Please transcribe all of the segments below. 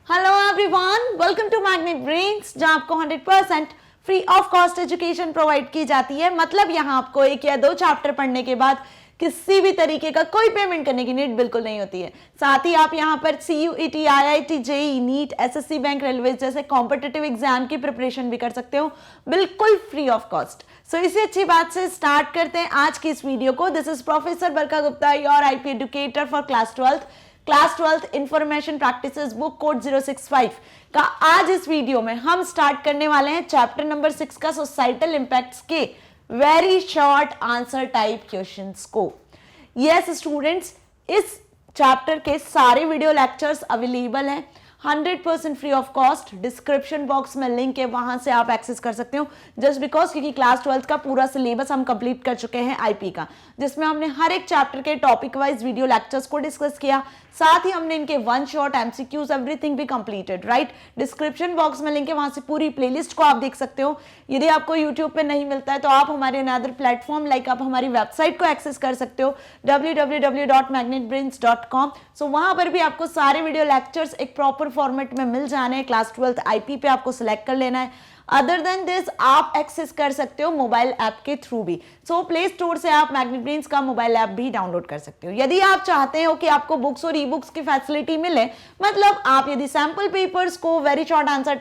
Hello everyone, welcome to Magnet Brains, जहां आपको 100% free of cost education provide की जाती है। मतलब यहां आपको एक या दो चैप्टर पढ़ने के बाद किसी भी तरीके का कोई पेमेंट करने की नीड बिल्कुल नहीं होती है। साथ ही आप यहां पर CUET, IIT, JEE, NEET, SSC bank, railway जैसे कॉम्पिटिटिव एग्जाम की प्रिपरेशन भी कर सकते हो, बिल्कुल फ्री ऑफ कॉस्ट। सो इसी अच्छी बात से स्टार्ट करते हैं आज की इस वीडियो को। दिस इज प्रोफेसर बरका Gupta, your IP educator for class 12th information practices, book code 065 का। आज इस वीडियो में हम स्टार्ट करने वाले हैं चैप्टर नंबर 6 का, सोसाइटल इंपैक्ट्स के very short answer type questions को। यस स्टूडेंट्स, इस चैप्टर के सारे वीडियो लेक्चर्स अवेलेबल हैं 100% free of cost. Description box में लिंक है, वहां से आप एक्सेस कर सकते हो। जस्ट बिकॉज क्योंकि क्लास 12th का पूरा सिलेबस हम कंप्लीट कर चुके हैं IP का, जिसमें हमने हर एक चैप्टर के टॉपिक वाइज वीडियो लेक्चर्स को डिस्कस किया। साथ ही हमने इनके वन शॉट MCQs एवरीथिंग भी कंप्लीटेड, राइट। डिस्क्रिप्शन बॉक्स में लिंक है, वहां से पूरी प्लेलिस्ट को आप देख सकते हो। यदि आपको यूट्यूब पे नहीं मिलता है तो आप हमारे अनदर प्लेटफॉर्म लाइक आप हमारी वेबसाइट को एक्सेस कर सकते हो www.magnetbrains.com। सो वहां पर भी आपको सारे वीडियो लेक्चर्स एक प्रॉपर फॉर्मेट में मिल जाने हैं। क्लास 12th IP पे आपको सिलेक्ट कर लेना है। अदर देन दिस आप एक्सेस कर सकते हो मोबाइल ऐप के थ्रू भी। सो प्ले स्टोर से आप मैग्नेट ब्रेन्स का मोबाइल ऐप भी डाउनलोड कर सकते हो। यदि आप चाहते हो कि आपको बुक्स और ई-बुक्स की फैसिलिटी मिले, मतलब आप यदि सैंपल पेपर्स को, very short answer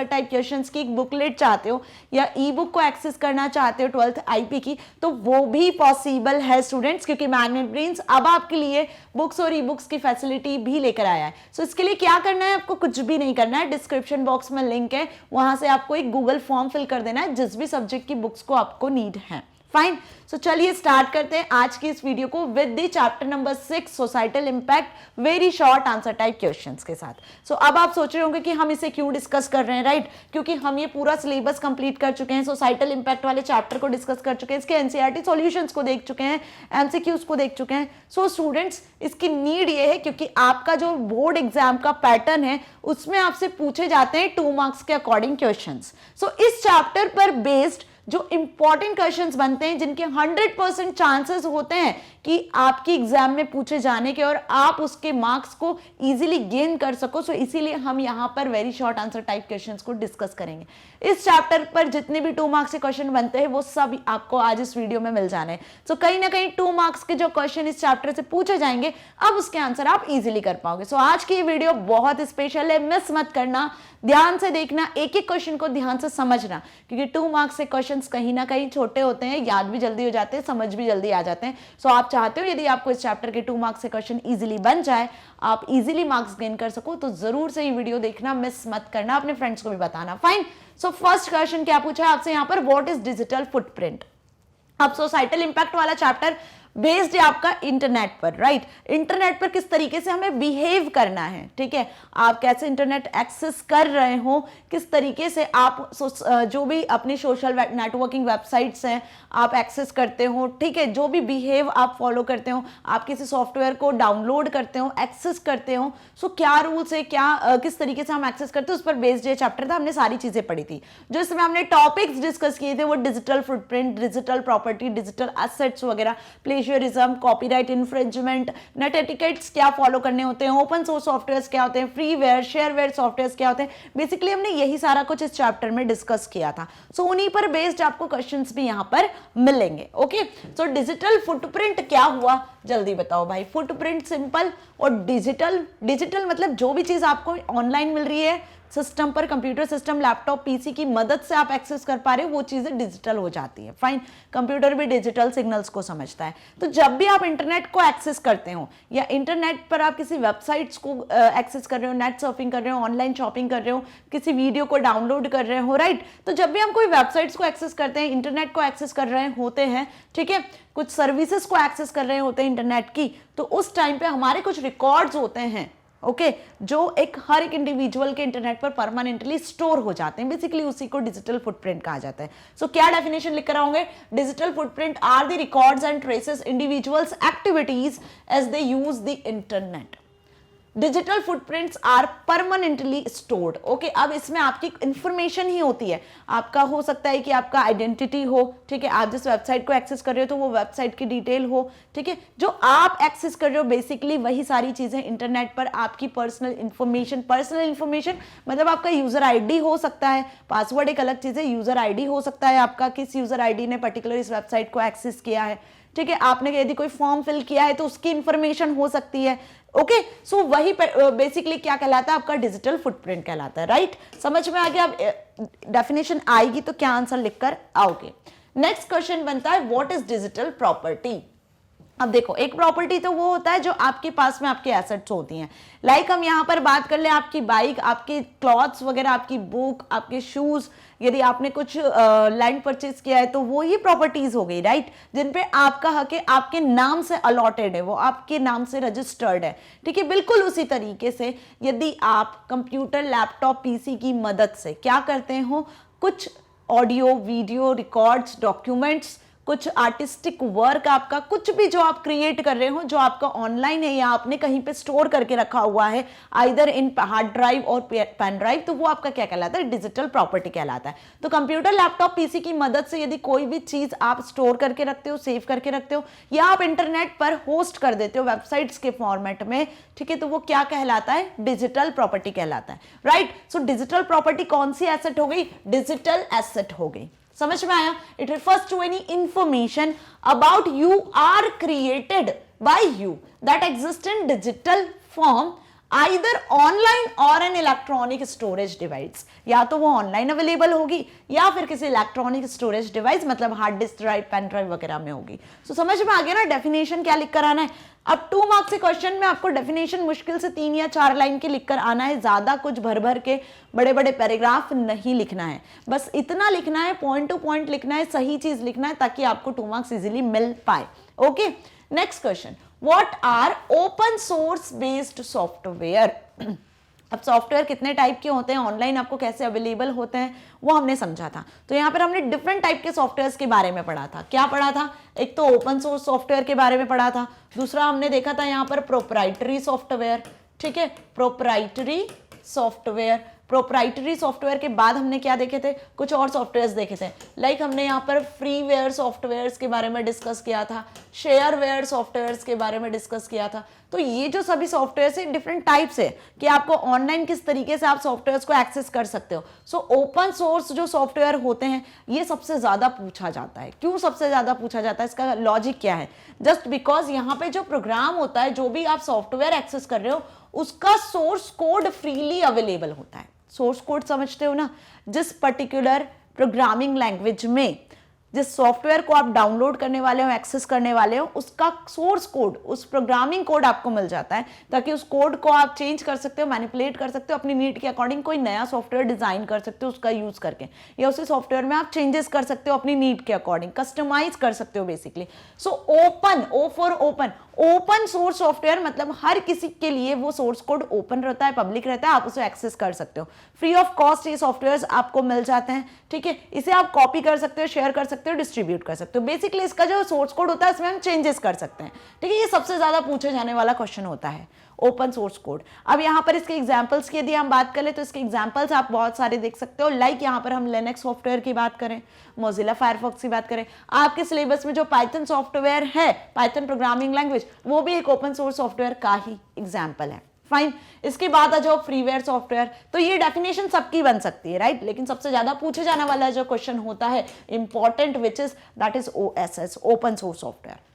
type questions की एक बुकलेट चाहते हो या ई-बुक को एक्सेस करना चाहते हो 12th IP की, तो वो भी पॉसिबल है स्टूडेंट्स, क्योंकि मैग्नेट ब्रेन्स अब आपके लिए बुक्स और ई-बुक्स की फैसिलिटी भी लेकर आया है। सो इसके लिए क्या करना है, आपको कुछ भी नहीं करना है। डिस्क्रिप्शन बॉक्स में लिंक है, वहां से आपको एक गूगल फॉर्म फिल कर देना है जिस भी सब्जेक्ट की बुक्स को आपको नीड है। फाइन। सो चलिए स्टार्ट करते हैं आज की इस वीडियो को with the chapter number 6 societal impact very short answer type questions के साथ। सो अब आप सोच रहे होंगे कि हम इसे क्यों डिस्कस कर रहे हैं, राइट। क्योंकि हम ये पूरा सिलेबस कंप्लीट कर चुके हैं, सोसाइटल इंपैक्ट वाले चैप्टर को डिस्कस कर चुके हैं, इसके NCERT सॉल्यूशंस को देख चुके हैं, MCQs को देख चुके हैं। सो स्टूडेंट्स, इसकी नीड ये है क्योंकि आपका जो बोर्ड एग्जाम का पैटर्न है उसमें आपसे पूछे जाते हैं 2 मार्क्स के अकॉर्डिंग क्वेश्चंस। सो इस चैप्टर पर बेस्ड जो इंपॉर्टेंट क्वेश्चंस बनते हैं, जिनके 100% चांसेस होते हैं कि आपकी एग्जाम में पूछे जाने के और आप उसके मार्क्स को इजीली गेन कर सको। सो इसीलिए हम यहां पर very short answer type questions को डिस्कस करेंगे। इस चैप्टर पर जितने भी 2 मार्क्स के क्वेश्चन बनते हैं वो सब आपको आज इस वीडियो में मिल जाने हैं। सो कहीं ना कहीं 2 मार्क्स के जो क्वेश्चन इस चैप्टर से पूछे जाएंगे, अब उसके आंसर आप इजीली कर पाओगे। सो आज की ये वीडियो बहुत स्पेशल है, मिस मत करना, ध्यान से देखना, एक एक क्वेश्चन को ध्यान से समझना, क्योंकि 2 मार्क्स से क्वेश्चंस कहीं ना कहीं छोटे होते हैं, याद भी जल्दी हो जाते हैं, समझ भी जल्दी आ जाते हैं। सो आप चाहते हो यदि आपको इस चैप्टर के 2 मार्क्स से क्वेश्चन इजीली बन जाए, आप इजीली मार्क्स गेन कर सको, तो जरूर से ये वीडियो देखना, मिस मत करना, अपने फ्रेंड्स को भी बताना। फाइन। सो फर्स्ट क्वेश्चन क्या पूछा है आपसे यहाँ पर, व्हाट इज डिजिटल फुटप्रिंट। अब सोसाइटल इंपैक्ट वाला चैप्टर बेस्ड है आपका इंटरनेट पर, राइट। इंटरनेट पर किस तरीके से हमें बिहेव करना है, ठीक है। आप कैसे इंटरनेट एक्सेस कर रहे हो, किस तरीके से आप जो भी अपनी सोशल नेटवर्किंग वेबसाइट्स हैं आप एक्सेस करते हो, ठीक है। जो भी बिहेव आप फॉलो करते हो, आप किसी सॉफ्टवेयर को डाउनलोड करते हो, एक्सेस करते हो, सो क्या रूल्स है, क्या किस तरीके से हम एक्सेस करते हो, उस पर बेस्ड ये चैप्टर था। हमने सारी चीजें पढ़ी थी। जो इसमें हमने टॉपिक्स डिस्कस किए थे वो digital footprint, digital property, digital assets वगैरह, plagiarism, copyright infringement, net etiquettes क्या फॉलो करने होते हैं, ओपन सोर्स सॉफ्टवेयर्स क्या होते हैं, फ्रीवेयर, शेयरवेयर सॉफ्टवेयर्स क्या होते हैं। बेसिकली हमने यही सारा कुछ इस चैप्टर में डिस्कस किया था। सो उन्हीं पर बेस्ड आपको क्वेश्चंस भी यहां पर मिलेंगे। ओके। सो डिजिटल फुटप्रिंट क्या हुआ, जल्दी बताओ भाई। फुटप्रिंट सिंपल, और डिजिटल मतलब जो भी चीज आपको ऑनलाइन मिल रही है, सिस्टम पर, कंप्यूटर सिस्टम, लैपटॉप, PC की मदद से आप एक्सेस कर पा रहे हो, वो चीजें डिजिटल हो जाती है। फाइन। कंप्यूटर भी डिजिटल सिग्नल्स को समझता है। तो जब भी आप इंटरनेट को एक्सेस करते हो या इंटरनेट पर आप किसी वेबसाइट्स को एक्सेस कर रहे हो, नेट सर्फिंग कर रहे हो, ऑनलाइन शॉपिंग कर रहे हो, किसी वीडियो को डाउनलोड कर रहे हो, राइट। तो जब भी हम कोई वेबसाइट्स को एक्सेस करते हैं, इंटरनेट को एक्सेस कर रहे होते हैं, ठीक है, कुछ सर्विसेज को एक्सेस कर रहे होते हैं इंटरनेट की, तो उस टाइम पे हमारे कुछ रिकॉर्ड्स होते हैं, ओके, जो हर एक इंडिविजुअल के इंटरनेट पर परमानेंटली स्टोर हो जाते हैं। बेसिकली उसी को डिजिटल फुटप्रिंट कहा जाता है। सो क्या डेफिनेशन लिख कर आओगे, digital footprint are the records and traces individuals activities as they use the internet. Digital footprints are permanently stored. Okay, अब इसमें आपकी इंफॉर्मेशन ही होती है, आपका हो सकता है कि आपका आइडेंटिटी हो, ठीक है, आप जिस वेबसाइट को एक्सेस कर रहे हो तो वो वेबसाइट की डिटेल हो, ठीक है, जो आप एक्सेस कर रहे हो बेसिकली वही सारी चीजें इंटरनेट पर आपकी पर्सनल इंफॉर्मेशन मतलब आपका यूजर आईडी हो सकता है, पासवर्ड एक अलग चीज है, यूजर आईडी हो सकता है आपका, किस यूजर आईडी ने पर्टिकुलर इस वेबसाइट को एक्सेस किया है, ठीक है, आपने यदि कोई फॉर्म फिल किया है तो उसकी इंफॉर्मेशन हो सकती है। ओके, सो वही बेसिकली क्या कहलाता है, आपका डिजिटल फुटप्रिंट कहलाता है, राइट? समझ में आ गया? अब डेफिनेशन आएगी तो क्या आंसर लिखकर आओगे। नेक्स्ट क्वेश्चन बनता है व्हाट इज डिजिटल प्रॉपर्टी। अब देखो, एक प्रॉपर्टी तो वो होता है जो आपके पास में आपके एसेट्स होती हैं, लाइक हम यहां पर बात कर ले आपकी बाइक, आपके क्लॉथ्स वगैरह, आपकी बुक, आपके शूज, यदि आपने कुछ लैंड परचेज किया है तो वो ही प्रॉपर्टीज हो गई, राइट, जिन पे आपका हक है, आपके नाम से अलॉटेड है, वो आपके नाम से रजिस्टर्ड है, ठीक है। बिल्कुल उसी तरीके से यदि आप कंप्यूटर, लैपटॉप, पीसी की मदद से क्या करते हो, कुछ ऑडियो, वीडियो रिकॉर्ड्स, डॉक्यूमेंट्स, कुछ आर्टिस्टिक वर्क, आपका कुछ भी जो आप क्रिएट कर रहे हो, जो आपका ऑनलाइन है या आपने कहीं पे स्टोर करके रखा हुआ है, आइदर इन हार्ड ड्राइव और पेन ड्राइव, तो वो आपका क्या कहलाता है, डिजिटल प्रॉपर्टी कहलाता है। तो कंप्यूटर, लैपटॉप, पीसी की मदद से यदि कोई भी चीज आप स्टोर करके रखते हो, सेव करके रखते हो, या आप इंटरनेट पर होस्ट कर देते हो वेबसाइट्स के फॉर्मेट में, ठीक है, तो वो क्या कहलाता है, डिजिटल प्रॉपर्टी कहलाता है, राइट। सो डिजिटल प्रॉपर्टी कौन सी एसेट हो गई, डिजिटल एसेट हो गई। समझ में आया? It refers to any information about you are created by you that exist in digital form either online or an electronic storage device, या तो वो ऑनलाइन अवेलेबल होगी या फिर किसी इलेक्ट्रॉनिक स्टोरेज डिवाइस मतलब hard disk drive, pen drive वगैरह में होगी। सो समझ में आ गया ना डेफिनेशन क्या लिख कर आना है। अब 2 मार्क्स के क्वेश्चन में आपको डेफिनेशन मुश्किल से 3 या 4 लाइन के लिखकर आना है, ज्यादा कुछ भर भर के बड़े बड़े पैराग्राफ नहीं लिखना है, बस इतना लिखना है, पॉइंट टू पॉइंट लिखना है, सही चीज लिखना है ताकि आपको 2 मार्क्स इजीली मिल पाए। Okay, next question, what are open source based software. अब सॉफ्टवेयर कितने टाइप के होते हैं, ऑनलाइन आपको कैसे अवेलेबल होते हैं, वो हमने समझा था। तो यहाँ पर हमने डिफरेंट टाइप के सॉफ्टवेयर्स के बारे में पढ़ा था। क्या पढ़ा था? एक तो ओपन सोर्स सॉफ्टवेयर के बारे में पढ़ा था, दूसरा हमने देखा था यहाँ पर प्रोप्राइटरी सॉफ्टवेयर, ठीक है, प्रोप्राइटरी सॉफ्टवेयर। प्रोप्राइटरी सॉफ्टवेयर के बाद हमने क्या देखे थे, कुछ और सॉफ्टवेयर्स देखे थे, लाइक हमने यहाँ पर फ्रीवेयर सॉफ्टवेयर्स के बारे में डिस्कस किया था, शेयरवेयर सॉफ्टवेयर्स के बारे में डिस्कस किया था। तो ये जो सभी सॉफ्टवेयर है डिफरेंट टाइप्स है कि आपको ऑनलाइन किस तरीके से आप सॉफ्टवेयर्स को एक्सेस कर सकते हो। सो ओपन सोर्स जो सॉफ्टवेयर होते हैं ये सबसे ज्यादा पूछा जाता है। क्यों सबसे ज्यादा पूछा जाता है, इसका लॉजिक क्या है? जस्ट बिकॉज यहाँ पे जो प्रोग्राम होता है, जो भी आप सॉफ्टवेयर एक्सेस कर रहे हो, उसका सोर्स कोड फ्रीली अवेलेबल होता है। सोर्स कोड समझते हो ना, जिस पर्टिकुलर प्रोग्रामिंग लैंग्वेज में जिस सॉफ्टवेयर को आप डाउनलोड करने वाले हो, एक्सेस करने वाले हो, उसका सोर्स कोड, उस प्रोग्रामिंग कोड आपको मिल जाता है, ताकि उस कोड को आप चेंज कर सकते हो, मैनिपुलेट कर सकते हो, अपनी नीड के अकॉर्डिंग कोई नया सॉफ्टवेयर डिजाइन कर सकते हो उसका यूज करके, या उसी सॉफ्टवेयर में आप चेंजेस कर सकते हो अपनी नीड के अकॉर्डिंग, कस्टमाइज कर सकते हो basically. So open, O for open, open source software मतलब हर किसी के लिए वो सोर्स कोड ओपन रहता है, पब्लिक रहता है, आप उसे एक्सेस कर सकते हो, फ्री ऑफ कॉस्ट ये सॉफ्टवेयर आपको मिल जाते हैं, ठीक है। इसे आप कॉपी कर सकते हो, शेयर कर सकते हो, डिस्ट्रीब्यूट कर सकते हो। बेसिकली इसका जो सोर्स कोड होता है इसमें हम चेंजेस कर सकते हैं, ठीक है। ये सबसे ज्यादा पूछे जाने वाला क्वेश्चन होता है, ओपन सोर्स कोड। अब यहाँ पर इसके एग्जांपल्स की यदि हम बात करें तो इसके एग्जांपल्स आप बहुत सारे देख सकते हो, लाइक यहाँ पर हम लिनक्स सॉफ्टवेयर की बात करें, मोजिला फायरफॉक्स की बात करें, आपके सिलेबस में जो पाइथन सॉफ्टवेयर है, पाइथन प्रोग्रामिंग लैंग्वेज, वो भी एक ओपन सोर्स सॉफ्टवेयर का ही एग्जाम्पल है। फाइन, इसके बाद आ जाओ फ्रीवेयर सॉफ्टवेयर। तो ये डेफिनेशन सबकी बन सकती है, राइट, लेकिन सबसे ज्यादा पूछे जाने वाला जो क्वेश्चन होता है important, which is that is OSS, open source software.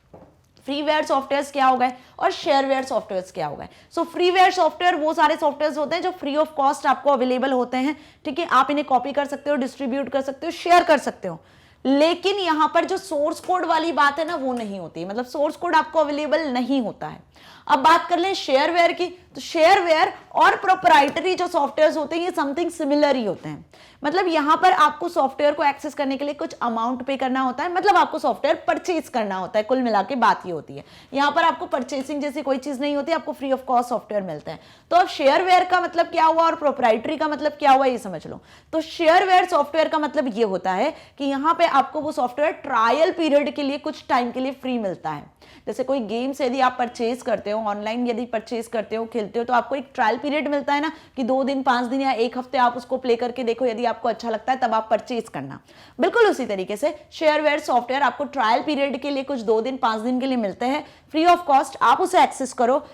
Freeware softwares क्या हो गए और शेयरवेयर सॉफ्टवेयर्स क्या हो गए। सो फ्रीवेयर सॉफ्टवेयर वो सारे सॉफ्टवेयर्स होते हैं जो फ्री ऑफ कॉस्ट आपको अवेलेबल होते हैं, ठीक है। आप इन्हें कॉपी कर सकते हो, डिस्ट्रीब्यूट कर सकते हो, शेयर कर सकते हो, लेकिन यहां पर जो सोर्स कोड वाली बात है ना वो नहीं होती, मतलब सोर्स कोड आपको अवेलेबल नहीं होता है। अब बात कर लें शेयरवेयर की, तो शेयरवेयर और प्रोप्राइटरी जो सॉफ्टवेयर्स होते हैं ये समथिंग सिमिलर ही होते हैं। मतलब यहां पर आपको सॉफ्टवेयर को एक्सेस करने के लिए कुछ अमाउंट पे करना होता है, मतलब आपको सॉफ्टवेयर परचेज करना होता है, कुल मिला के बात ये होती है। यहां पर आपको परचेसिंग जैसी कोई चीज नहीं होती, आपको फ्री ऑफ कॉस्ट सॉफ्टवेयर मिलते हैं। तो अब शेयरवेयर का मतलब क्या हुआ और प्रोप्राइटरी का मतलब क्या हुआ ये समझ लो। तो शेयरवेयर सॉफ्टवेयर का मतलब ये होता है कि यहां पे आपको वो सॉफ्टवेयर ट्रायल पीरियड के लिए कुछ टाइम के लिए फ्री मिलता है। जैसे कोई गेम से यदि आप परचेज करते हो हो, ऑनलाइन यदि परचेज करते हो, खेलते हो, तो आपको एक ट्रायल पीरियड मिलता है ना कि 2 दिन, 5 दिन या 1 हफ्ते आप उसको प्ले करके देखो, यदि आपको अच्छा लगता है तब आप परचेज करना। बिल्कुल उसी तरीके से शेयरवेयर सॉफ्टवेयर आपको ट्रायल पीरियड के लिए कुछ 2 दिन, 5 दिन के लिए मिलते हैं फ्री ऑफ कॉस्ट। आप उसे एक्सेस करो,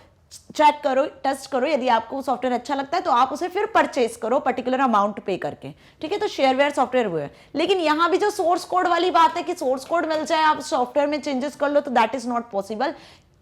चेक करो, टेस्ट करो, यदि आपको सॉफ्टवेयर अच्छा लगता है तो आप उसे फिर परचेज करो पर्टिकुलर अमाउंट पे करके, ठीक है। तो शेयरवेयर सॉफ्टवेयर वो है। लेकिन यहां भी जो सोर्स कोड वाली बात है कि सोर्स कोड मिल जाए, आप सॉफ्टवेयर में चेंजेस कर लो, तो that is not possible.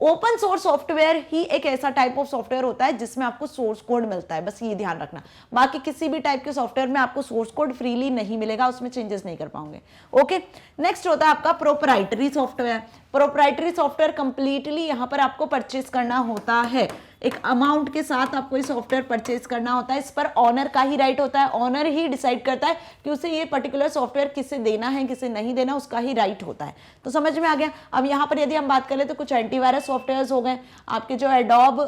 Open source software ही एक ऐसा टाइप ऑफ सॉफ्टवेयर होता है जिसमें आपको सोर्स कोड मिलता है, बस ये ध्यान रखना। बाकी किसी भी टाइप के सॉफ्टवेयर में आपको सोर्स कोड फ्रीली नहीं मिलेगा, उसमें चेंजेस नहीं कर पाओगे। ओके, नेक्स्ट होता है आपका proprietary software. Proprietary software completely यहां पर आपको परचेज करना होता है, एक अमाउंट के साथ आपको ये सॉफ्टवेयर परचेज करना होता है। इस पर ऑनर का ही राइट होता है, ऑनर ही डिसाइड करता है कि उसे ये पर्टिकुलर सॉफ्टवेयर किसे देना है, किसे नहीं देना, उसका ही राइट होता है। तो समझ में आ गया। अब यहाँ पर यदि हम बात करें तो कुछ एंटीवायरस सॉफ्टवेयर हो गए, आपके जो एडोब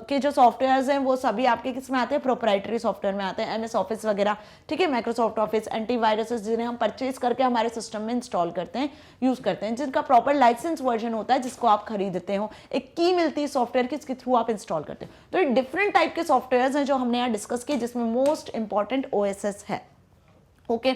के जो सॉफ्टवेयर हैं वो सभी आपके किस में आते हैं, प्रोप्राइटरी सॉफ्टवेयर में आते हैं, MS ऑफिस वगैरह, ठीक है, माइक्रोसॉफ्ट ऑफिस, एंटीवायरसेस जिन्हें हम परचेज करके हमारे सिस्टम में इंस्टॉल करते हैं, यूज करते हैं, जिनका प्रॉपर लाइसेंस वर्जन होता है जिसको आप खरीदते हो, एक की मिलती है सॉफ्टवेयर की, इसके थ्रू आप इंस्टॉल करते हो। तो डिफरेंट टाइप के सॉफ्टवेयर्स हैं जो हमने यहाँ डिस्कस किए, जिसमें मोस्ट इंपॉर्टेंट OSS है। ओके,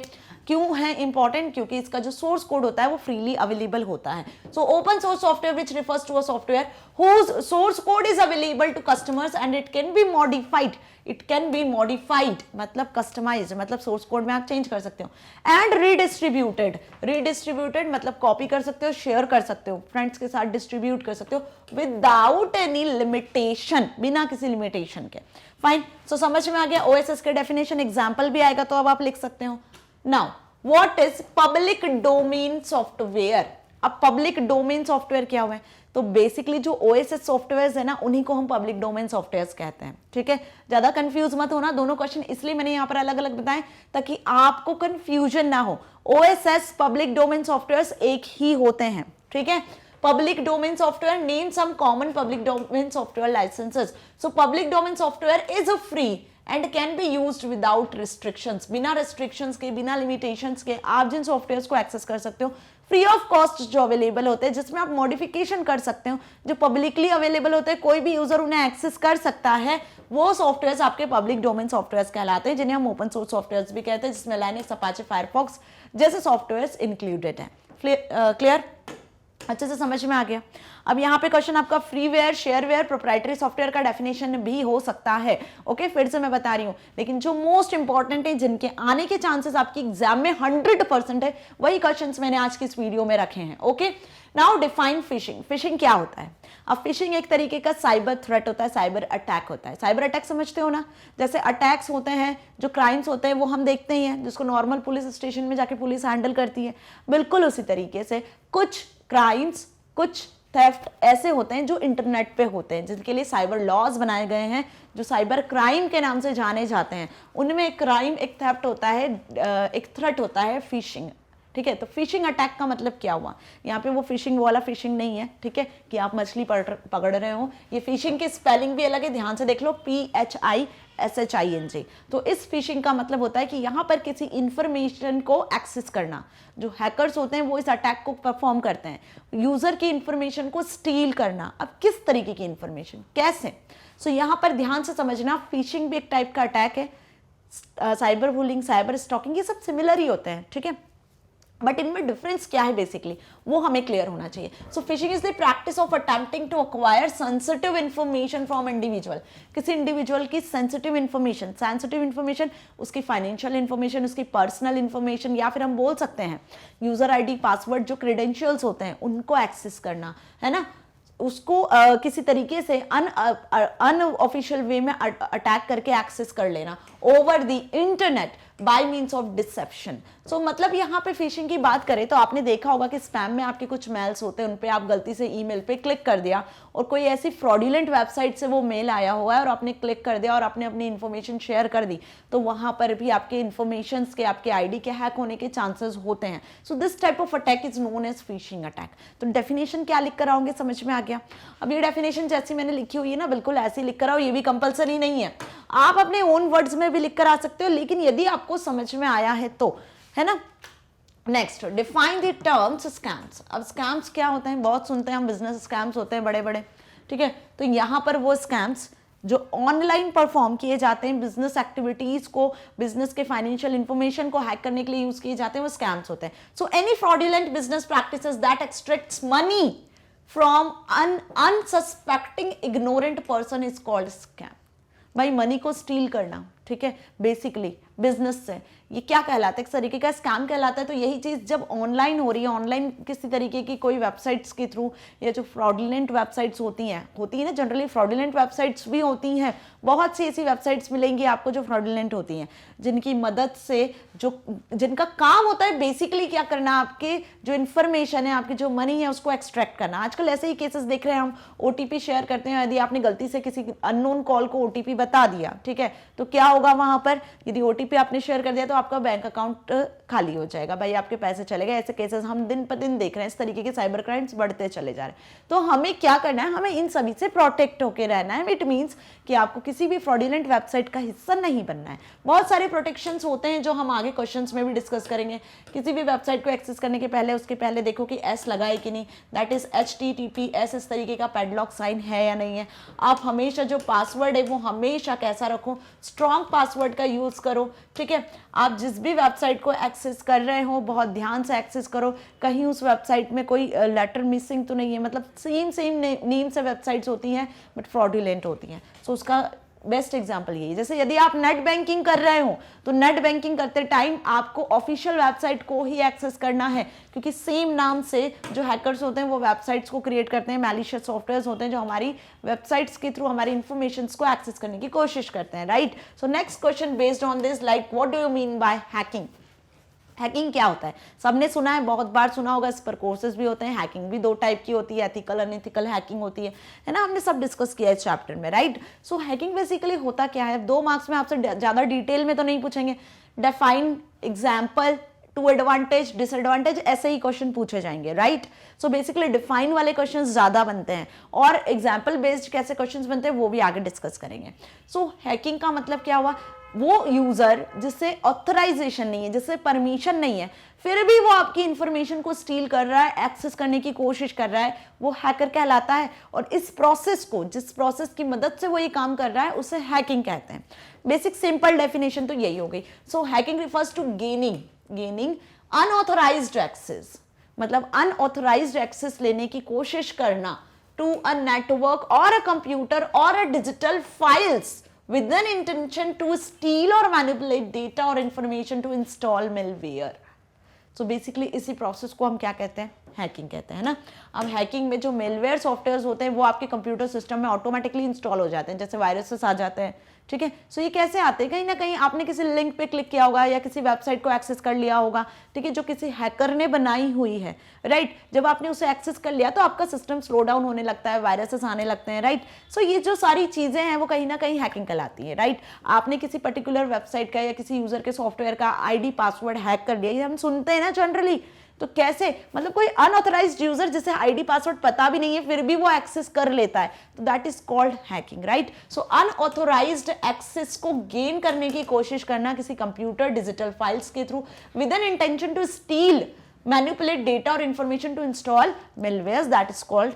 क्यों है इंपॉर्टेंट? क्योंकि इसका जो सोर्स कोड होता है वो फ्रीली अवेलेबल होता है। So open source software which refers to a software whose source code is available to customers and it can be modified, it can be modified मतलब customized, मतलब सोर्स कोड में आप change कर सकते हो, and redistributed, redistributed मतलब copy कर सकते हो, शेयर कर सकते हो, फ्रेंड्स के साथ डिस्ट्रीब्यूट कर सकते हो विदाउट एनी लिमिटेशन, बिना किसी लिमिटेशन के। फाइन, सो समझ में आ गया। OSS के डेफिनेशन एग्जाम्पल भी आएगा तो अब आप लिख सकते हो। Now what is public domain software? अब पब्लिक डोमेन सॉफ्टवेयर क्या हुआ है? तो बेसिकली जो OSS सॉफ्टवेयर है ना, उन्हीं को हम पब्लिक डोमेन सॉफ्टवेयर कहते हैं, ठीक है। ज्यादा कंफ्यूज मत होना, दोनों क्वेश्चन इसलिए मैंने यहां पर अलग अलग बताए ताकि आपको कंफ्यूजन ना हो। OSS पब्लिक डोमेन सॉफ्टवेयर एक ही होते हैं, ठीक है। Public domain software, name some common public domain software licenses. So public domain software is a free and can be used without restrictions. बिना restrictions के, बिना limitations के आप जिन सॉफ्टवेयर को एक्सेस कर सकते हो, फ्री ऑफ कॉस्ट जो अवेलेबल होते हैं, जिसमें आप मॉडिफिकेशन कर सकते हो, जो पब्लिकली अवेलेबल होते हैं, कोई भी यूजर उन्हें एक्सेस कर सकता है, वो सॉफ्टवेयर आपके पब्लिक डोमेन सॉफ्टवेयर कहलाते हैं, जिन्हें हम ओपन सोर्स सॉफ्टवेयर भी कहते हैं, जिसमें लाइनक्स, अपाचे, फायरफॉक्स जैसे सॉफ्टवेयर इंक्लूडेड है। क्लियर? अच्छे से समझ में आ गया। अब यहाँ पे क्वेश्चन आपका फ्रीवेयर, शेयरवेयर, प्रोप्राइटरी सॉफ्टवेयर का डेफिनेशन भी हो सकता है। ओके, फिर से मैं बता रही हूँ, लेकिन जो मोस्ट इंपॉर्टेंट है, जिनके आने के चांसेस आपकी एग्जाम में 100% है, वही क्वेश्चंस मैंने आज की इस वीडियो में रखे हैं। Okay, now define fishing. Fishing क्या होता है? अब फिशिंग एक तरीके का साइबर थ्रेट होता है, साइबर अटैक होता है। साइबर अटैक समझते हो ना, जैसे अटैक्स होते हैं, जो क्राइम्स होते हैं वो हम देखते ही हैं, जिसको नॉर्मल पुलिस स्टेशन में जाके पुलिस हैंडल करती है, बिल्कुल उसी तरीके से कुछ क्राइम्स, कुछ थेफ्ट ऐसे होते हैं जो इंटरनेट पे होते हैं, जिनके लिए साइबर लॉज बनाए गए हैं, जो साइबर क्राइम के नाम से जाने जाते हैं। उनमें एक क्राइम, एक थेफ्ट होता है, एक थ्रेट होता है फिशिंग, ठीक है। तो फिशिंग अटैक का मतलब क्या हुआ? यहाँ पे वो फिशिंग वाला फिशिंग नहीं है, ठीक है, कि आप मछली पकड़ रहे हो। ये फिशिंग की स्पेलिंग भी अलग है, ध्यान से देख लो, PHISHING। तो इस फिशिंग का मतलब होता है कि यहाँ पर किसी इंफॉर्मेशन को एक्सेस करना। जो हैकर्स होते हैं वो इस अटैक को परफॉर्म करते हैं, यूजर की इंफॉर्मेशन को स्टील करना। अब किस तरीके की इंफॉर्मेशन, कैसे? सो यहाँ पर ध्यान से समझना, फिशिंग भी एक टाइप का अटैक है, साइबर बुलिंग, साइबर स्टॉकिंग, ये सब सिमिलर ही होते हैं, ठीक है। बट इनमें डिफरेंस क्या है बेसिकली, वो हमें क्लियर होना चाहिए। So phishing is the practice of attempting to acquire sensitive information from individual. किसी इंडिविजुअल की सेंसिटिव इंफॉर्मेशन, उसकी फाइनेंशियल इंफॉर्मेशन, उसकी पर्सनल इंफॉर्मेशन, या फिर हम बोल सकते हैं यूजर आईडी, पासवर्ड, जो क्रेडेंशियल्स होते हैं उनको एक्सेस करना, है ना, उसको किसी तरीके से अनऑफिशियल वे में अटैक करके एक्सेस कर लेना over the internet by means of deception. So मतलब यहाँ पे फिशिंग की बात करें तो आपने देखा होगा कि स्पैम में आपके कुछ मेल्स होते हैं, उन पे आप गलती से ईमेल पे क्लिक कर दिया और कोई ऐसी फ्रॉडुलेंट वेबसाइट से वो मेल आया हुआ है और आपने क्लिक कर दिया और आपने अपनी इन्फॉर्मेशन शेयर कर दी, तो वहां पर भी आपके इन्फॉर्मेशन के, आपके आईडी के हैक होने के चांसेस होते हैं। So this type of attack is known as phishing attack. तो डेफिनेशन क्या लिख कर आओगे, समझ में आ गया? अब ये डेफिनेशन जैसी मैंने लिखी हुई है ना, बिल्कुल ऐसी लिख कर आओ, ये भी कंपल्सरी नहीं है, आप अपने ओन वर्ड्स में भी लिख कर आ सकते हो, लेकिन यदि आपको समझ में आया है तो, है ना। Next, define the terms scams. अब स्कैम्स क्या होते हैं? बहुत सुनते हैं हम, बिजनेस स्कैम्स होते हैं बड़े बड़े, ठीक है। तो यहाँ पर वो स्कैम्स जो ऑनलाइन परफॉर्म किए जाते हैं, बिजनेस एक्टिविटीज को, बिजनेस के फाइनेंशियल इंफॉर्मेशन को हैक करने के लिए यूज किए जाते हैं, वो स्कैम्स होते हैं। So any fraudulent business practices that extracts money from un unsuspecting ignorant person is called scam. भाई मनी को स्टील करना, ठीक है, बेसिकली बिजनेस से, ये क्या कहलाता है? एक तरीके का स्कैम कहलाता है। तो यही चीज जब ऑनलाइन हो रही है, ऑनलाइन किसी तरीके की कोई वेबसाइट्स के थ्रू, या जो फ्रॉडुलेंट वेबसाइट्स होती हैं ना, जनरली फ्रॉडुलेंट वेबसाइट्स भी होती हैं, बहुत सी ऐसी वेबसाइट्स मिलेंगी आपको जो फ्रॉडुलेंट होती हैं, जिनकी मदद से जिनका काम होता है बेसिकली क्या करना, आपके जो इन्फॉर्मेशन है, आपकी जो मनी है उसको एक्सट्रैक्ट करना। आजकल ऐसे ही केसेस देख रहे हैं हम, ओटीपी शेयर करते हैं, यदि आपने गलती से किसी अननोन कॉल को ओटीपी बता दिया, ठीक है, तो क्या होगा वहां पर, यदि ओटीपी आपने शेयर कर दिया तो आपका बैंक अकाउंट खाली हो जाएगा, भाई आपके पैसे चले गए। ऐसे केसेस हम दिन पर दिन देख रहे हैं, इस तरीके के साइबर क्राइम्स बढ़ते चले जा रहे हैं। तो हमें क्या करना है, हमें इन सभी से प्रोटेक्ट होकर रहना है। इट मींस कि आपको किसी भी फ्रॉडुलेंट वेबसाइट का हिस्सा नहीं बनना है। बहुत सारे प्रोटेक्शंस होते हैं जो हम आगे क्वेश्चंस में भी डिस्कस करेंगे। किसी भी वेबसाइट को एक्सेस करने के पहले उसके पहले देखो कि एस लगा है कि नहीं, दैट इज HTTPS, इस तरीके का पैडलॉक साइन है या नहीं है। आप हमेशा जो पासवर्ड है वो हमेशा कैसा रखो, स्ट्रॉन्ग पासवर्ड का यूज करो, ठीक है। आप जिस भी वेबसाइट को एक्सेस कर रहे हो बहुत ध्यान से एक्सेस करो, कहीं उस वेबसाइट में कोई लेटर मिसिंग तो नहीं है, मतलब सेम नेम से वेबसाइट्स होती हैं बट फ्रॉडुलेंट होती हैं। सो उसका बेस्ट एग्जांपल यही, जैसे यदि आप नेट बैंकिंग कर रहे हो तो नेट बैंकिंग करते टाइम आपको ऑफिशियल वेबसाइट को ही एक्सेस करना है, क्योंकि सेम नाम से जो हैकर्स होते हैं वो वेबसाइट्स को क्रिएट करते हैं, मैलिशियस सॉफ्टवेयर्स होते हैं जो हमारी वेबसाइट्स के थ्रू हमारी इंफॉर्मेशंस को एक्सेस करने की कोशिश करते हैं, right. So next question based on this, like what do you mean by hacking. Hacking क्या होता है, सबने सुना है, बहुत बार सुना होगा, इस पर कोर्सेज भी होते हैं। हैकिंग भी दो टाइप की होती है, एथिकल अनएथिकल हैकिंग होती है ना, हमने सब डिस्कस किया इस चैप्टर में, राइट। सो हैकिंग बेसिकली होता क्या है, 2 मार्क्स में आपसे ज़्यादा डिटेल में तो नहीं पूछेंगे, define, example, two advantage, disadvantage, ऐसे ही क्वेश्चन पूछे जाएंगे, राइट। सो बेसिकली डिफाइन वाले क्वेश्चन ज्यादा बनते हैं और एग्जाम्पल बेस्ड कैसे क्वेश्चंस बनते हैं वो भी आगे डिस्कस करेंगे। सो हैकिंग का मतलब क्या हुआ, वो यूजर जिससे ऑथराइजेशन नहीं है, जिससे परमिशन नहीं है, फिर भी वो आपकी इंफॉर्मेशन को स्टील कर रहा है, एक्सेस करने की कोशिश कर रहा है, वो हैकर कहलाता है। और इस प्रोसेस को, जिस प्रोसेस की मदद से वो ये काम कर रहा है, उसे हैकिंग कहते हैं। बेसिक सिंपल डेफिनेशन तो यही हो गई। So hacking refers to gaining unauthorised access, मतलब अनऑथराइज्ड एक्सेस लेने की कोशिश करना टू अ नेटवर्क और अ कंप्यूटर और a digital files with an intention to steal or manipulate data or information to install malware. So basically इसी process को हम क्या कहते हैं, हैकिंग कहते हैं ना। अब हैकिंग में जो मेलवेयर सॉफ्टवेयर होते हैं वो आपके कंप्यूटर सिस्टम में ऑटोमेटिकली इंस्टॉल हो जाते हैं, जैसे वायरसेस आ जाते हैं, ठीक है। सो ये कैसे आते हैं, कहीं ना कहीं आपने किसी लिंक पे क्लिक किया होगा या किसी वेबसाइट को एक्सेस कर लिया होगा, ठीक है, जो किसी हैकर ने बनाई हुई है, राइट। जब आपने उसे एक्सेस कर लिया तो आपका सिस्टम स्लो डाउन होने लगता है, वायरसेस आने लगते हैं, राइट। सो ये जो सारी चीजें हैं वो कहीं ना कहीं हैकिंग कहलाती है, राइट। आपने किसी पर्टिकुलर वेबसाइट का या किसी यूजर के सॉफ्टवेयर का ID पासवर्ड हैक कर लिया, ये हम सुनते हैं ना जनरली। तो कैसे, मतलब कोई अनऑथराइज्ड यूजर जिसे ID पासवर्ड पता भी नहीं है फिर भी वो एक्सेस कर लेता है, तो that is called hacking, right. So unauthorised access को गेन करने की कोशिश करना किसी कंप्यूटर डिजिटल फाइल्स के through with an intention to steal, manipulate data और information to install malwares, that is called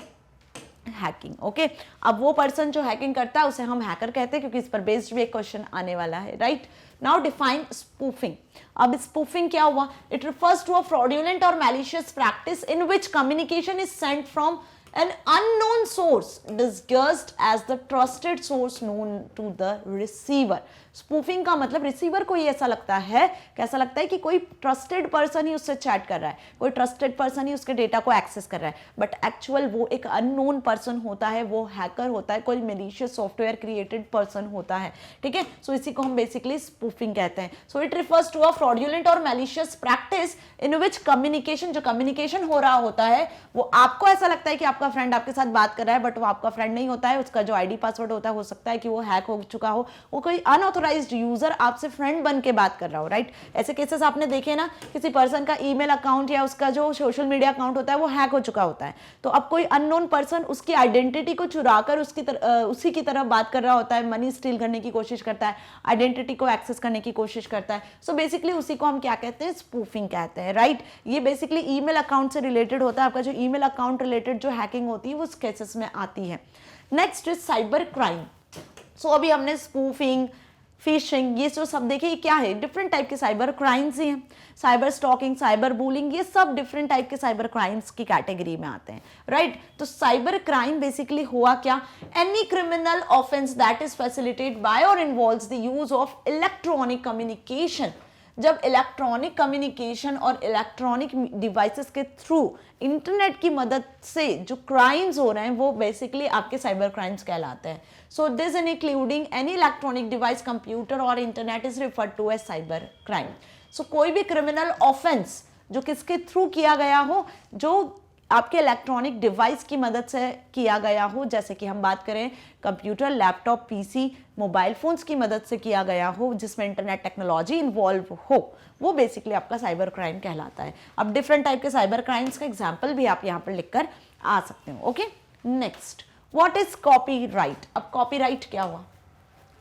hacking, okay. अब वो पर्सन जो हैकिंग करता है उसे हम हैकर कहते हैं, क्योंकि इस पर बेस्ड भी एक क्वेश्चन आने वाला है, राइट। Now define spoofing. अब स्पूफिंग क्या हुआ, it refers to a fraudulent और malicious practice in which communication is sent from an unknown source disguised as the trusted source known to the receiver. Spoofing का मतलब receiver को ये ऐसा लगता है, कैसा लगता है कि कोई ट्रस्टेड पर्सन ही उससे चैट कर रहा है, कोई ट्रस्टेड पर्सन ही उसके डेटा को एक्सेस कर रहा है, बट एक्चुअल वो एक अननोन पर्सन होता है, वो हैकर होता है, कोई मैलिशियस सॉफ्टवेयर क्रिएटेड पर्सन होता है, ठीक है। सो इसी को हम बेसिकली स्पूफिंग कहते हैं। So it refers to a fraudulent और malicious practice in which communication, जो कम्युनिकेशन हो रहा होता है वो आपको ऐसा लगता है कि आपका फ्रेंड आपके साथ बात कर रहा है, बट वो आपका फ्रेंड नहीं होता है, उसका जो ID पासवर्ड होता है हो सकता है कि वो हैक हो चुका हो, वो कोई अनऑथराइज्ड यूजर आपसे फ्रेंड बन के बात कर रहा हो, राइट। ऐसे केसेस आपने देखे ना, किसी पर्सन का ईमेल अकाउंट या उसका जो सोशल मीडिया अकाउंट होता है वो हैक हो चुका होता है, तो अब कोई अननोन पर्सन उसकी आइडेंटिटी को चुराकर उसी की तरफ बात कर रहा होता है, मनी स्टील करने की कोशिश करता है, आइडेंटिटी को एक्सेस करने की कोशिश करता है। सो बेसिकली उसी को हम क्या कहते हैं, स्पूफिंग कहते हैं, राइट। ये बेसिकली ईमेल अकाउंट से रिलेटेड होता है, आपका जो ईमेल अकाउंट रिलेटेड जो हैकिंग होती है वो उस केसेस में आती है। Next is cyber crime. So अभी हमने स्पूफिंग, फिशिंग, ये जो सब देखे, ये क्या है, डिफरेंट टाइप के साइबर क्राइम्स ही हैं। साइबर स्टॉकिंग, साइबर बुलिंग, ये सब डिफरेंट टाइप के साइबर क्राइम्स की कैटेगरी में आते हैं, राइट। तो साइबर क्राइम बेसिकली हुआ क्या, any criminal offence that is facilitated by or involves the use of electronic communication. जब इलेक्ट्रॉनिक कम्युनिकेशन और इलेक्ट्रॉनिक डिवाइसेस के थ्रू इंटरनेट की मदद से जो क्राइम्स हो रहे हैं वो बेसिकली आपके साइबर क्राइम्स कहलाते हैं। So this in including any electronic device, computer or internet is referred to as cyber crime. So कोई भी क्रिमिनल ऑफेंस जो किसके थ्रू किया गया हो, जो आपके इलेक्ट्रॉनिक डिवाइस की मदद से किया गया हो, जैसे कि हम बात करें computer, laptop, PC, mobile phones की मदद से किया गया हो, जिसमें इंटरनेट टेक्नोलॉजी इन्वॉल्व हो, वो बेसिकली आपका साइबर क्राइम कहलाता है। अब डिफरेंट टाइप के साइबर क्राइम्स का एग्जाम्पल भी आप यहाँ पर लिखकर आ सकते हो। Okay, next, what is copyright. अब कॉपीराइट क्या हुआ,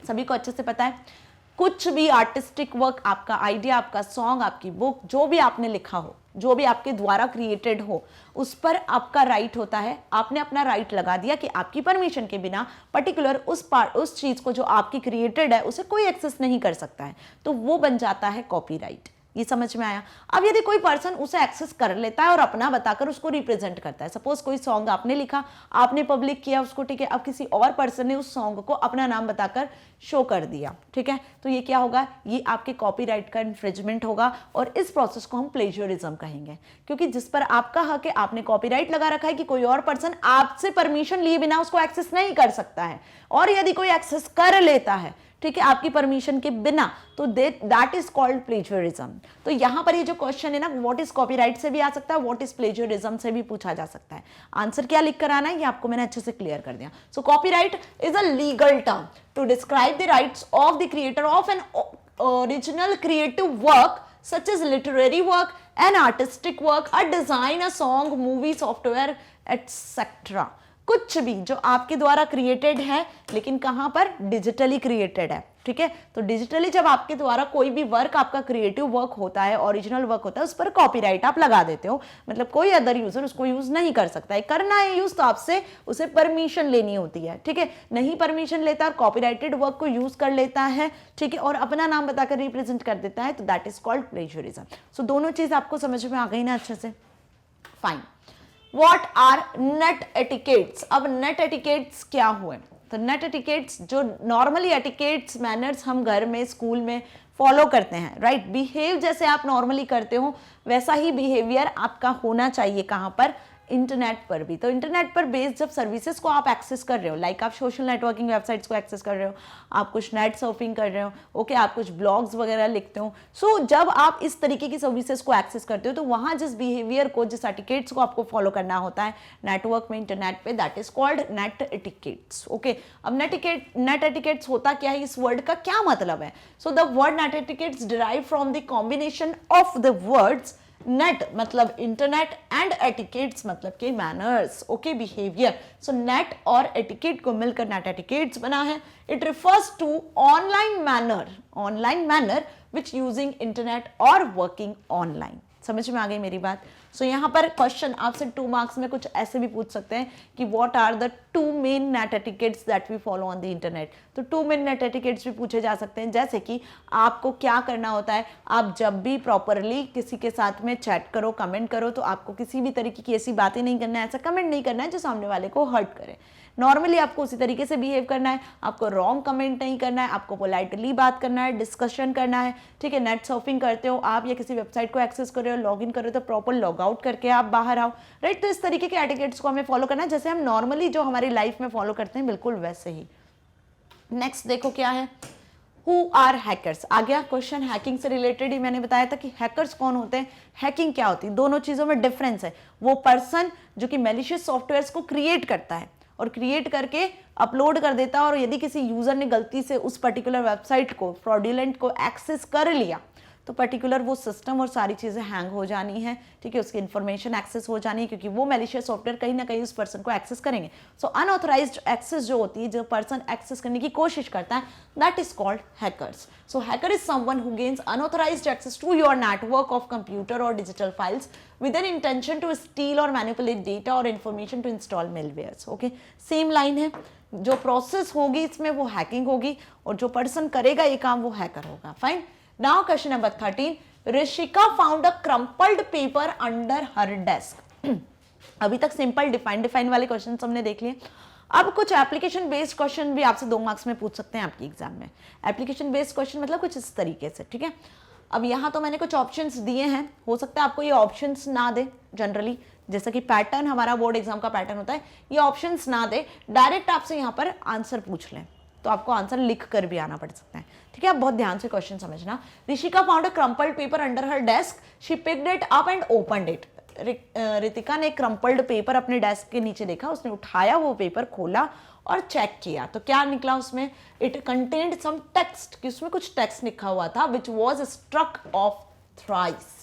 सभी को अच्छे से पता है। कुछ भी आर्टिस्टिक वर्क, आपका आइडिया, आपका सॉन्ग, आपकी बुक, जो भी आपने लिखा हो, जो भी आपके द्वारा क्रिएटेड हो, उस पर आपका राइट होता है। आपने अपना राइट लगा दिया कि आपकी परमिशन के बिना पर्टिकुलर उस चीज को जो आपकी क्रिएटेड है उसे कोई एक्सेस नहीं कर सकता है, तो वो बन जाता है कॉपीराइट। ये समझ में आया। अब यदि कोई पर्सन उसे एक्सेस कर लेता है और अपना बताकर उसको रिप्रेजेंट करता है, सपोज कोई सॉन्ग आपने लिखा, आपने पब्लिक किया उसको, ठीक है, अब किसी और पर्सन ने उस सॉन्ग को अपना नाम बताकर शो कर दिया, ठीक है, तो ये क्या होगा, ये आपके कॉपीराइट का इन्फ्रिंजमेंट होगा और इस प्रोसेस को हम प्लेजरिज्म कहेंगे, क्योंकि जिस पर आपका हक है, आपने कॉपीराइट लगा रखा है कि कोई और पर्सन आपसे परमिशन लिए बिना उसको एक्सेस नहीं कर सकता है, और यदि कोई एक्सेस कर लेता है, ठीक है, आपकी परमिशन के बिना, तो दैट इज कॉल्ड प्लेजरिज्म। तो यहां पर ये जो क्वेश्चन है ना, व्हाट इज कॉपीराइट से भी आ सकता है, व्हाट इज प्लेजरिज्म से भी पूछा जा सकता है। आंसर क्या लिख कर आना है, ये आपको मैंने अच्छे से क्लियर कर दिया। So copyright is a legal term to describe the rights of the creator of an original creative work such as literary work, an artistic work, a design, a song, movie, software, etc. कुछ भी जो आपके द्वारा created है, लेकिन कहां पर, digitally created है, ठीक है। तो डिजिटली जब आपके द्वारा कोई भी वर्क, आपका क्रिएटिव वर्क होता है, ओरिजिनल वर्क होता है, उस पर कॉपीराइट आप लगा देते हो, मतलब कोई अदर यूजर उसको यूज नहीं कर सकता है। करना है यूज तो आपसे उसे परमिशन लेनी होती है, ठीक है। नहीं परमिशन लेता और कॉपीराइटेड वर्क को यूज कर लेता है, ठीक है, और अपना नाम बताकर रिप्रेजेंट कर देता है, तो दैट इज कॉल्ड प्लेजरिज्म। सो दोनों चीज आपको समझ में आ गई ना अच्छे से, fine. What are net etiquettes? अब net etiquettes क्या हुए, तो net etiquettes जो नॉर्मली एटिकेट्स, मैनर्स हम घर में, स्कूल में फॉलो करते हैं, राइट। बिहेव जैसे आप नॉर्मली करते हो वैसा ही बिहेवियर आपका होना चाहिए, कहाँ पर, इंटरनेट पर भी। तो इंटरनेट पर बेस्ड जब सर्विसेज को आप एक्सेस कर रहे हो, लाइक आप सोशल नेटवर्किंग वेबसाइट्स को एक्सेस कर रहे हो, आप कुछ नेट सर्फिंग कर रहे हो, ओके, आप कुछ ब्लॉग्स वगैरह लिखते हो, सो जब आप इस तरीके की सर्विसेज को एक्सेस करते हो, तो वहाँ जिस बिहेवियर को, जिस एटिकेट्स को आपको फॉलो करना होता है नेटवर्क में, इंटरनेट पे, that is called net etiquettes. Okay, अब नेट एटिकेट्स होता क्या है, इस वर्ड का क्या मतलब है। So the word net etiquettes derive from the combination of the words net मतलब इंटरनेट एंड एटिकेट्स मतलब के manners, okay, behaviour. So net और एटिकेट को मिलकर नेट एटिकेट्स बना है। It refers to online manner which using internet और working online. समझ में आ गई मेरी बात। सो यहाँ पर क्वेश्चन आपसे 2 मार्क्स में कुछ ऐसे भी पूछ सकते हैं कि what are the 2 main net etiquettes that we follow on the internet. तो 2 मेन नेट एटिकेट्स भी पूछे जा सकते हैं, जैसे कि आपको क्या करना होता है, आप जब भी प्रॉपरली किसी के साथ में चैट करो, कमेंट करो, तो आपको किसी भी तरीके की ऐसी बातें नहीं करना है, ऐसा कमेंट नहीं करना है जो सामने वाले को हर्ट करे। नॉर्मली आपको उसी तरीके से बिहेव करना है, आपको रॉन्ग कमेंट नहीं करना है, आपको पोलाइटली बात करना है, डिस्कशन करना है, ठीक है। नेट सर्फिंग करते हो आप या किसी वेबसाइट को एक्सेस कर रहे हो, लॉग इन कर रहे हो, तो प्रॉपर लॉग आउट करके आप बाहर आओ, राइट। तो इस तरीके के एटिकेट्स को हमें फॉलो करना है, जैसे हम नॉर्मली जो हमारी लाइफ में फॉलो करते हैं, बिल्कुल वैसे ही। नेक्स्ट देखो क्या है, हु आर हैकर्स। आ गया क्वेश्चन, हैकिंग से रिलेटेड ही मैंने बताया था कि हैकर्स कौन होते हैं, हैकिंग क्या होती है, दोनों चीजों में डिफरेंस है। वो पर्सन जो कि मैलिशियस सॉफ्टवेयर्स को क्रिएट करता है और क्रिएट करके अपलोड कर देता है, और यदि किसी यूजर ने गलती से उस पर्टिकुलर वेबसाइट को, फ्रॉडुलेंट को एक्सेस कर लिया, तो पर्टिकुलर वो सिस्टम और सारी चीज़ें हैंग हो जानी है, ठीक है, उसकी इन्फॉर्मेशन एक्सेस हो जानी है, क्योंकि वो मैलिशियस सॉफ्टवेयर कहीं ना कहीं उस पर्सन को एक्सेस करेंगे। सो अनऑथराइज्ड एक्सेस जो होती है, जो पर्सन एक्सेस करने की कोशिश करता है, that is called hackers. So hacker is someone who gains unauthorised access to your network of computer or digital files with an intention to steal or manipulate data or information to install malwares. Okay, same line है, जो process होगी इसमें वो hacking होगी और जो person करेगा ये काम वो हैकर होगा। Fine. Now question number 13, Rishika found a crumpled paper under her desk. अभी तक सिंपल डिफाइन वाले क्वेश्चन हमने देख लिए। अब कुछ एप्लीकेशन बेस्ड क्वेश्चन भी आपसे 2 मार्क्स में पूछ सकते हैं आपकी एग्जाम में। एप्लीकेशन बेस्ड क्वेश्चन मतलब कुछ इस तरीके से, ठीक है। अब यहाँ तो मैंने कुछ ऑप्शंस दिए हैं, हो सकता है आपको ये ऑप्शंस ना दे, जनरली जैसा कि पैटर्न हमारा बोर्ड एग्जाम का पैटर्न होता है, ये ऑप्शंस ना दे, डायरेक्ट आपसे यहाँ पर आंसर पूछ लें, तो आपको आंसर लिख कर भी आना पड़ सकता है, ठीक है। आप बहुत ध्यान से क्वेश्चन समझना। Rishika found a crumpled paper under her desk, she picked it up and opened it. Ritika ने क्रम्पल्ड पेपर अपने डेस्क के नीचे देखा, उसने उठाया वो पेपर, खोला और चेक किया, तो क्या निकला उसमें? इट कंटेन्ड सम टेक्स्ट, कि उसमें कुछ टेक्स्ट लिखा हुआ था, which was struck off thrice,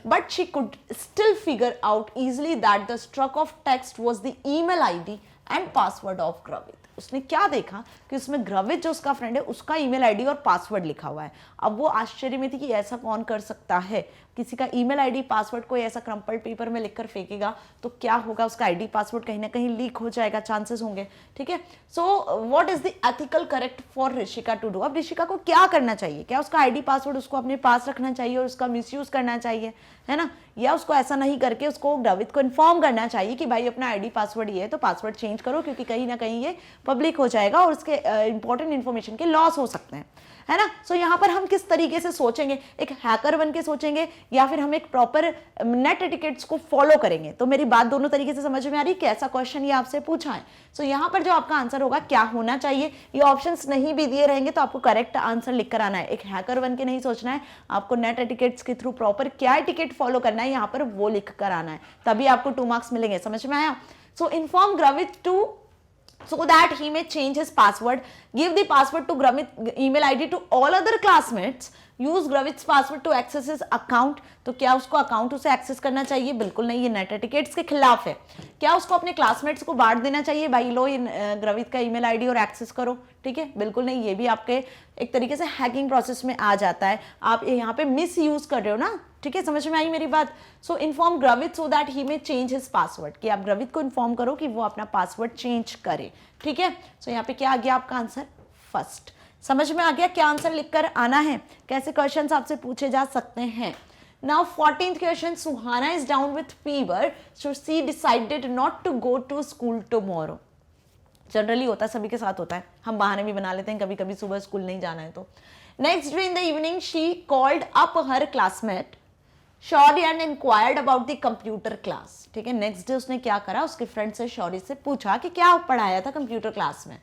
but she could still figure out easily that the struck of text was the email ID and password of Gravit. उसने क्या देखा कि उसमें ग्रवित जो उसका फ्रेंड है उसका ईमेल आईडी और पासवर्ड लिखा हुआ है। अब वो आश्चर्य में थी कि ऐसा कौन कर सकता है, किसी का ईमेल आईडी पासवर्ड कोई ऐसा क्रम्पल्ड पेपर में लिखकर फेंकेगा तो क्या होगा, उसका आईडी पासवर्ड कहीं ना कहीं लीक हो जाएगा, चांसेस होंगे, ठीक है। So what is the ethical correct for Rishika to do? अब ऋषिका को क्या करना चाहिए? क्या उसका आईडी पासवर्ड उसको अपने पास रखना चाहिए और उसका मिसयूज करना चाहिए, है ना, या उसको ऐसा नहीं करके उसको ग्रवित को इन्फॉर्म करना चाहिए कि भाई अपना आईडी पासवर्ड ये है तो पासवर्ड चेंज करो, क्योंकि कहीं ना कहीं ये पब्लिक हो जाएगा और उसके इंपॉर्टेंट इन्फॉर्मेशन के लॉस हो सकते हैं, है ना। सो यहाँ पर हम किस तरीके से सोचेंगे, एक हैकर बन के सोचेंगे या फिर हम एक प्रॉपर नेट एटिकेट्स को फॉलो करेंगे? तो मेरी बात दोनों तरीके से समझ में आ रही है, कैसा क्वेश्चन ये आपसे पूछा है। सो यहाँ पर जो आपका आंसर होगा क्या होना चाहिए, ये ऑप्शंस नहीं भी दिए रहेंगे तो आपको करेक्ट आंसर लिख कर आना है। एक हैकर बन के नहीं सोचना है, आपको नेट एटिकेट्स के थ्रू प्रॉपर क्या एटिकेट फॉलो करना है यहाँ पर वो लिख कर आना है, तभी आपको 2 मार्क्स मिलेंगे। समझ में आया? So inform Gravit to so that he may change his password, give the password to Gravit email ID to all other classmates, use Gravit's password to access his account। तो क्या उसको अकाउंट उसे एक्सेस करना चाहिए? बिल्कुल नहीं, ये नेट एटिकेट्स के खिलाफ है। क्या उसको अपने क्लासमेट्स को बांट देना चाहिए, भाई लो ये ग्रवित का ईमेल आईडी और एक्सेस करो, ठीक है? बिल्कुल नहीं, ये भी आपके एक तरीके से हैकिंग प्रोसेस में आ जाता है, आप यहाँ पे मिस यूज कर रहे हो ना, ठीक है। समझ में आई मेरी बात? So inform Gravit so that he may change his password, कि आप ग्रवित को इन्फॉर्म करो कि वो अपना पासवर्ड चेंज करे, ठीक है। सो यहाँ पे क्या आ गया आपका आंसर? फर्स्ट। समझ में आ गया क्या आंसर लिखकर आना है, कैसे क्वेश्चंस आपसे पूछे जा सकते हैं। Now 14th question, Suhana is down with fever so she decided not to go to school tomorrow. Generally होता है, सभी के साथ होता है, हम बहाने भी बना लेते हैं कभी कभी सुबह स्कूल नहीं जाना है तो। Next day in the evening she called up her classmate Shaurya and inquired about the computer class, ठीक है। नेक्स्ट डे उसने क्या करा, उसके फ्रेंड से शौर्य से पूछा कि क्या पढ़ाया था कंप्यूटर क्लास में।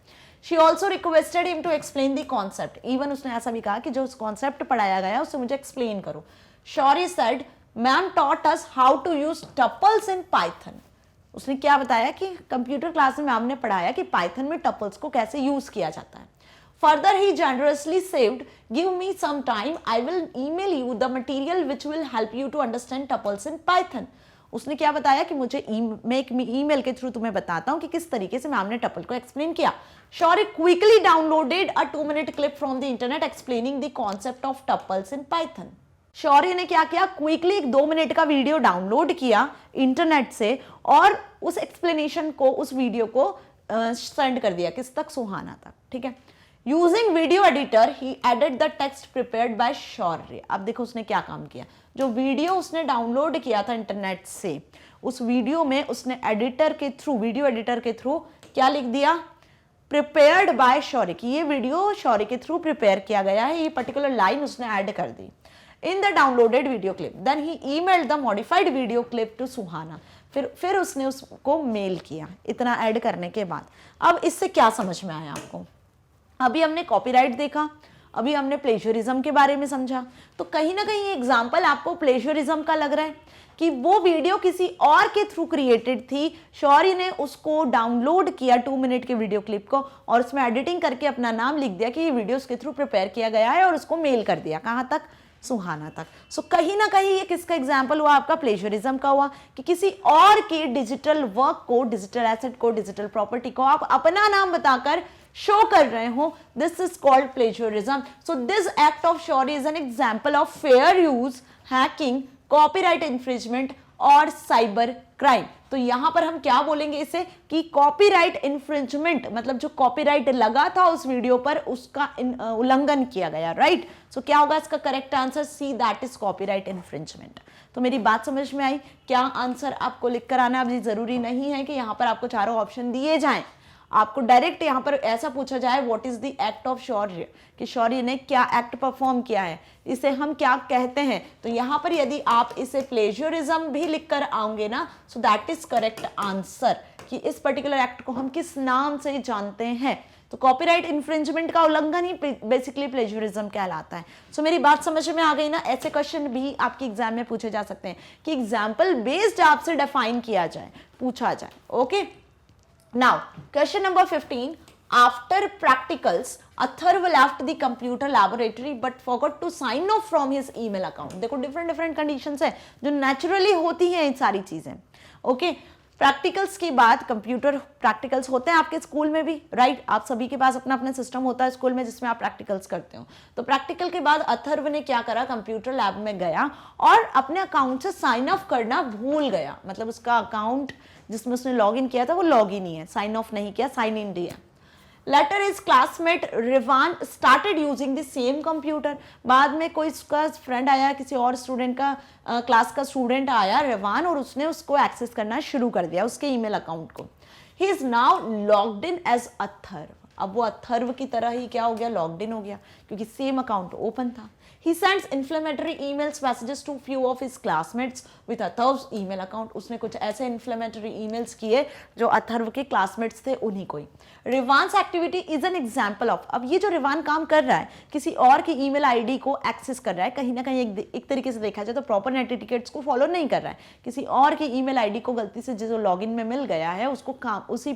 She also requested him to explain the concept, even उसने ऐसा भी कहा कि जो कॉन्सेप्ट पढ़ाया गया उसे मुझे एक्सप्लेन करो। Shaurya said ma'am taught us how to use tuples in Python. उसने क्या बताया कि कंप्यूटर क्लास में मैम ने पढ़ाया कि पाइथन में टपल्स को कैसे यूज किया जाता है। Further, he generously saved, give me some time, I will email you the material which will help you to understand tuples in Python। उसने क्या बताया कि मुझे ईमेल के थ्रू तुम्हें बताता हूं कि किस तरीके से मैम ने टपल को एक्सप्लेन किया। Shaurya quickly downloaded a 2-minute clip from the internet explaining the concept of tuples in Python। शौर्य ने क्या किया, क्विकली एक 2 मिनट का वीडियो डाउनलोड किया इंटरनेट से और उस एक्सप्लेनेशन को, उस वीडियो को सेंड कर दिया किस तक, सुहाना तक, ठीक है। Using video editor he edit the text prepared by Shaurya. अब देखो उसने क्या काम किया, जो वीडियो उसने डाउनलोड किया था इंटरनेट से, उस वीडियो में उसने एडिटर के थ्रू, वीडियो एडिटर के थ्रू क्या लिख दिया, प्रिपेयर्ड बाय शौर्य, की ये वीडियो शौर्य के थ्रू प्रिपेयर किया गया है, ये पर्टिकुलर लाइन उसने ऐड कर दी in the downloaded video clip. Then he emailed the modified video clip to Suhana. फिर उसने उसको मेल किया इतना ऐड करने के बाद। अब इससे क्या समझ में आया आपको? अभी हमने कॉपीराइट देखा, अभी हमने प्लेजरिज्म के बारे में समझा, तो कहीं ना कहीं एग्जाम्पल आपको प्लेजरिज्म का लग रहा है कि वो वीडियो किसी और के थ्रू क्रिएटेड थी, शौर्य ने उसको डाउनलोड किया 2 मिनट के वीडियो क्लिप को और उसमें एडिटिंग करके अपना नाम लिख दिया कि ये वीडियो उसके थ्रू प्रिपेयर किया गया है और उसको मेल कर दिया। कहाँ तक? सुहाना तक। सो कहीं ना कहीं ये किसका एग्जाम्पल हुआ, आपका प्लेजरिज्म का हुआ, कि किसी और के डिजिटल वर्क को, डिजिटल एसेट को, डिजिटल प्रॉपर्टी को आप अपना नाम बताकर शो कर रहे हो। This is called plagiarism. So this act of sorry is an example of fair use, hacking, copyright infringement और साइबर क्राइम। तो यहां पर हम क्या बोलेंगे इसे, कि कॉपीराइट इंफ्रिंजमेंट मतलब जो कॉपीराइट लगा था उस वीडियो पर उसका उल्लंघन किया गया, राइट। सो क्या होगा इसका correct answer, C, that is copyright infringement. तो मेरी बात समझ में आई, क्या आंसर आपको लिख कर आना। अब ये जरूरी नहीं है कि यहां पर आपको चारों ऑप्शन दिए जाएं, आपको डायरेक्ट यहां पर ऐसा पूछा जाए what is the act of Shaurya, कि शौर्य ने क्या एक्ट परफॉर्म किया है, इसे हम क्या कहते हैं। तो यहां पर यदि आप इसे प्लेजरिज्म भी लिखकर आओगे ना, so that is correct answer, कि इस पर्टिकुलर एक्ट को हम किस नाम से जानते हैं। तो कॉपीराइट इंफ्रिंजमेंट का उल्लंघन ही बेसिकली प्लेजरिज्म कहलाता है। सो मेरी बात समझ में आ गई ना। ऐसे क्वेश्चन भी आपके एग्जाम में पूछे जा सकते हैं कि एग्जाम्पल बेस्ड आपसे डिफाइन किया जाए, पूछा जाए। Okay, now question number 15, after practicals Atharv left the computer laboratory but forgot to sign off from his email account। देखो डिफरेंट कंडीशंस है जो नेचुरली होती हैं, ये सारी चीजें। ओके, प्रैक्टिकल्स के बाद कंप्यूटर प्रैक्टिकल्स होते हैं आपके स्कूल में भी, राइट। आप सभी के पास अपना अपना सिस्टम होता है स्कूल में जिसमें आप प्रैक्टिकल्स करते हो। तो प्रैक्टिकल के बाद अथर्व ने क्या करा, कंप्यूटर लैब में गया और अपने अकाउंट से साइन ऑफ करना भूल गया। मतलब उसका अकाउंट जिसमें उसने लॉग इन किया था वो लॉग इन ही है, साइन ऑफ नहीं किया, साइन इन दिया। Later is classmate Rivan started using the same computer. बाद में कोई उसका फ्रेंड आया, किसी और स्टूडेंट का क्लास का स्टूडेंट आया रिवान, और उसने उसको एक्सेस करना शुरू कर दिया उसके ईमेल अकाउंट को। He is now logged in as Atharv. अब वो अथर्व की तरह ही क्या हो गया, लॉग्ड इन हो गया, क्योंकि सेम अकाउंट ओपन था। He sends inflammatory emails messages to few of his classmates with अथर्व's email account। उसने कुछ ऐसे inflammatory emails किए जो अथर्व के क्लासमेट्स थे उन्हीं को ही। Rivan's activity is an example of, अब ये जो रिवान काम कर रहा है किसी और की ईमेल आईडी को एक्सेस कर रहा है, कहीं ना कहीं एक तरीके से देखा जाए तो प्रॉपर नेट एटिकेट्स को फॉलो नहीं कर रहा है, किसी और की ईमेल आईडी को गलती से जो लॉगिन में मिल गया है उसको काम उसी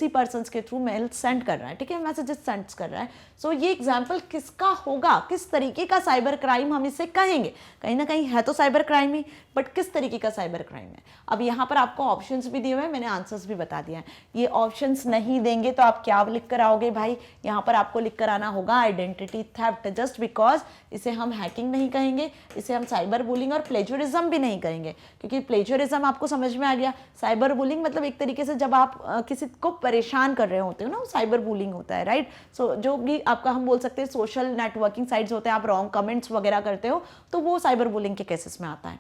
पर्सन के थ्रू मेल सेंड कर रहा है, ठीक है, मैसेजेस सेंड कर रहा है। सो ये एग्जाम्पल किसका होगा, किस तरीके का साइबर क्राइम हम इसे कहेंगे। कहीं ना कहीं है तो साइबर क्राइम ही, बट किस तरीके का साइबर क्राइम है। अब यहाँ पर आपको ऑप्शंस भी दिए हुए हैं, मैंने आंसर्स भी बता दिया है। ये ऑप्शंस नहीं देंगे तो आप क्या लिख कर आओगे भाई, यहाँ पर आपको लिख कर आना होगा आइडेंटिटी थेफ्ट, जस्ट बिकॉज इसे हम हैकिंग नहीं कहेंगे, इसे हम साइबर बुलिंग और प्लेजरिज्म भी नहीं कहेंगे, क्योंकि प्लेजरिज्म आपको समझ में आ गया। साइबर बुलिंग मतलब एक तरीके से जब आप किसी को परेशान कर रहे होते हो ना, साइबर बुलिंग होता है, राइट। सो जो भी आपका हम बोल सकते हैं सोशल नेटवर्किंग साइट्स होते हैं, आप रॉन्ग कमेंट्स वगैरह करते हो तो वो साइबर बुलिंग के केसेस में आता है।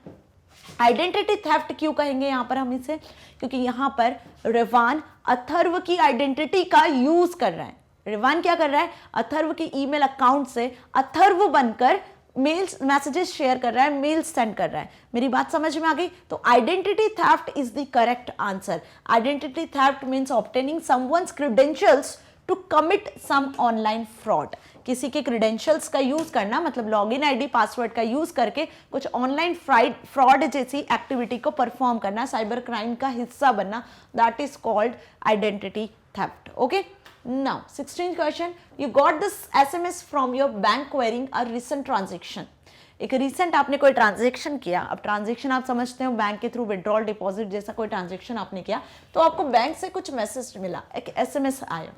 आइडेंटिटी थेफ्ट क्यों कहेंगे यहां पर हम इसे, क्योंकि यहां पर रिवान अथर्व की आइडेंटिटी का यूज कर रहा है। रिवान क्या कर रहा है, अथर्व के ईमेल अकाउंट से अथर्व बनकर मेल्स मैसेजेस शेयर कर रहा है, मेल्स सेंड कर रहा है। मेरी बात समझ में आ गई। तो identity theft is the correct answer. Identity theft means obtaining someone's credentials to commit some online fraud. किसी के क्रेडेंशियल्स का यूज करना मतलब लॉगिन आईडी पासवर्ड का यूज करके कुछ ऑनलाइन फ्रॉड जैसी एक्टिविटी को परफॉर्म करना, साइबर क्राइम का हिस्सा बनना, that is called identity theft. Okay, now 16th question, you got this SMS from your bank querying a recent transaction. एक रिसेंट आपने कोई ट्रांजेक्शन किया। अब ट्रांजेक्शन आप समझते हो बैंक के थ्रू विड्रॉल डिपॉजिट जैसा कोई ट्रांजेक्शन आपने किया, तो आपको बैंक से कुछ मैसेज मिला, एक एसएमएस आया।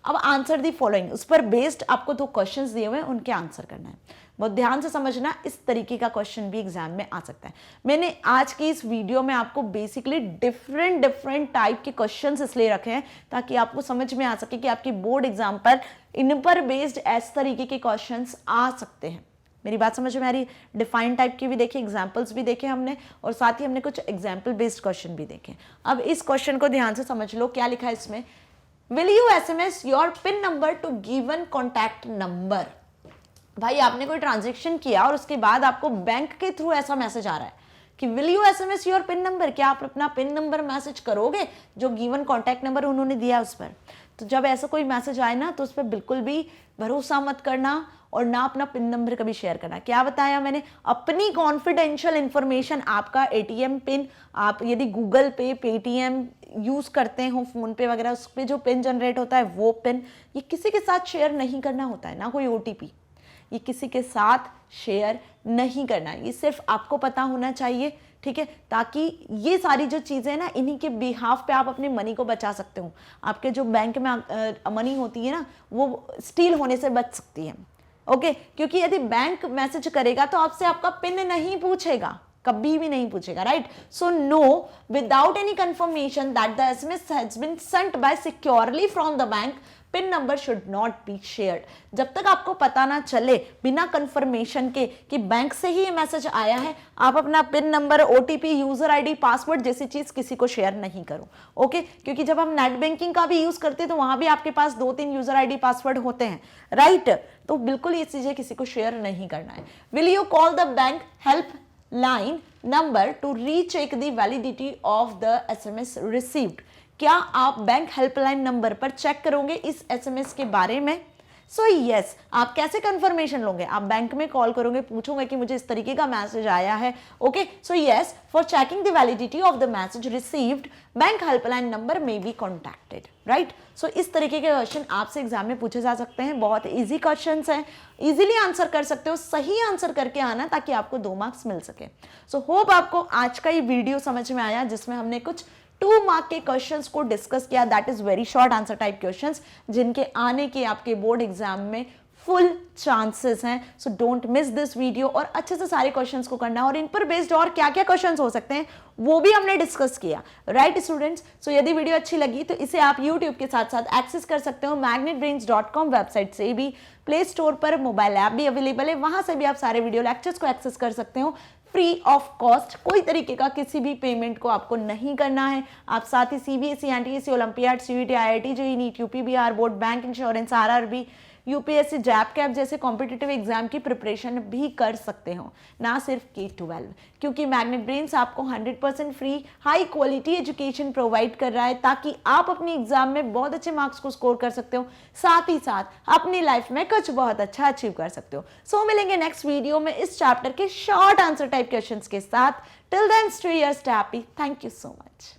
अब आंसर दी फॉलोइंग, उस पर बेस्ड आपको 2 क्वेश्चंस दिए हुए हैं, उनके आंसर करना है। बहुत ध्यान से समझना, इस तरीके का क्वेश्चन भी एग्जाम में आ सकता है। मैंने आज की इस वीडियो में आपको बेसिकली डिफरेंट टाइप के क्वेश्चंस इसलिए रखे हैं ताकि आपको समझ में आ सके कि आपकी बोर्ड एग्जाम पर इन पर बेस्ड इस तरीके के क्वेश्चंस आ सकते हैं। मेरी बात समझ में आ रही। डिफाइन टाइप की भी देखे, एग्जाम्पल्स भी देखे हमने, और साथ ही हमने कुछ एग्जाम्पल बेस्ड क्वेश्चन भी देखे। अब इस क्वेश्चन को ध्यान से समझ लो, क्या लिखा है इसमें, Will you SMS your PIN number to given contact number? भाई आपने कोई ट्रांजेक्शन किया और उसके बाद आपको बैंक के थ्रू ऐसा मैसेज आ रहा है कि will you SMS your PIN number? क्या आप अपना पिन नंबर मैसेज करोगे जो गिवन कॉन्टैक्ट नंबर उन्होंने दिया उस पर। तो जब ऐसा कोई मैसेज आए ना तो उस पर बिल्कुल भी भरोसा मत करना और ना अपना पिन नंबर कभी शेयर करना। क्या बताया मैंने, अपनी कॉन्फिडेंशियल इंफॉर्मेशन, आपका एटीएम पिन, आप यदि गूगल पे, पेटीएम यूज करते हो, फोन पे वगैरह, उस पर जो पिन जनरेट होता है वो पिन, ये किसी के साथ शेयर नहीं करना होता है, ना कोई ओटीपी। ये किसी के साथ शेयर नहीं करना, ये सिर्फ आपको पता होना चाहिए, ठीक है, ताकि ये सारी जो चीज़ें हैं ना, इन्हीं के बिहाफ पे आप अपने मनी को बचा सकते हो। आपके जो बैंक में मनी होती है ना, वो स्टील होने से बच सकती है, ओके। क्योंकि यदि बैंक मैसेज करेगा तो आपसे आपका पिन नहीं पूछेगा, कभी भी नहीं पूछेगा, right. So no, without any confirmation that the SMS has been sent by securely from the bank, pin number should not be shared. जब तक आपको पता ना चले बिना कंफर्मेशन के कि बैंक से ही ये मैसेज आया है, आप अपना pin number, OTP, user ID, password जैसी चीज किसी को शेयर नहीं करो, ओके। क्योंकि जब हम नेट बैंकिंग का भी यूज करते हैं तो वहां भी आपके पास 2-3 यूजर आईडी, पासवर्ड होते हैं, राइट। तो बिल्कुल ये चीजें किसी को शेयर नहीं करना है। Will you call the bank help line number two recheck the validity of the SMS received? क्या आप बैंक हेल्पलाइन नंबर पर चेक करोगे इस एसएमएस के बारे में? सो यस, आप कैसे कंफर्मेशन लोगे? आप बैंक में कॉल करोगे, पूछोगे कि मुझे इस तरीके का मैसेज आया है, okay. So yes, for checking the validity of the message received, bank helpline number may be contacted, right. So इस तरीके के क्वेश्चन आपसे एग्जाम में पूछे जा सकते हैं। बहुत इजी क्वेश्चंस हैं, इजीली आंसर कर सकते हो, सही आंसर करके आना ताकि आपको 2 मार्क्स मिल सके। सो होप आपको आज का ये वीडियो समझ में आया, जिसमें हमने कुछ 2 मार्क के क्वेश्चंस को डिस्कस किया, that is very short answer type questions, जिनके आने के आपके बोर्ड एग्जाम में फुल चांसेस हैं। So don't miss this video, और अच्छे से सारे क्वेश्चंस को करना, और इन पर बेस्ड और क्या क्या क्वेश्चंस हो सकते हैं वो भी हमने डिस्कस किया, राइट स्टूडेंट्स। सो यदि वीडियो अच्छी लगी तो इसे आप यूट्यूब के साथ साथ एक्सेस कर सकते हो magnetbrains.com वेबसाइट से भी। प्ले स्टोर पर मोबाइल ऐप भी अवेलेबल है, वहां से भी आप सारे वीडियो लेक्चर्स को एक्सेस कर सकते हो फ्री ऑफ कॉस्ट। कोई तरीके का किसी भी पेमेंट को आपको नहीं करना है। आप साथ ही CBSE, NTSC, Olympiad, CUET, IIT, JEE, NEET, UPBR board, bank, insurance, RRB, UPSC, जैप कैप जैसे कॉम्पिटिटिव एग्जाम की प्रिपरेशन भी कर सकते हो, ना सिर्फ K-12, क्योंकि मैग्नेट ब्रेन्स आपको 100% free high quality education provide कर रहा है, ताकि आप अपनी एग्जाम में बहुत अच्छे मार्क्स को स्कोर कर सकते हो, साथ ही साथ अपनी लाइफ में कुछ बहुत अच्छा अचीव कर सकते हो। सो मिलेंगे नेक्स्ट वीडियो में इस चैप्टर के शॉर्ट आंसर टाइप क्वेश्चंस के साथ। Till then stay happy. Thank you so much.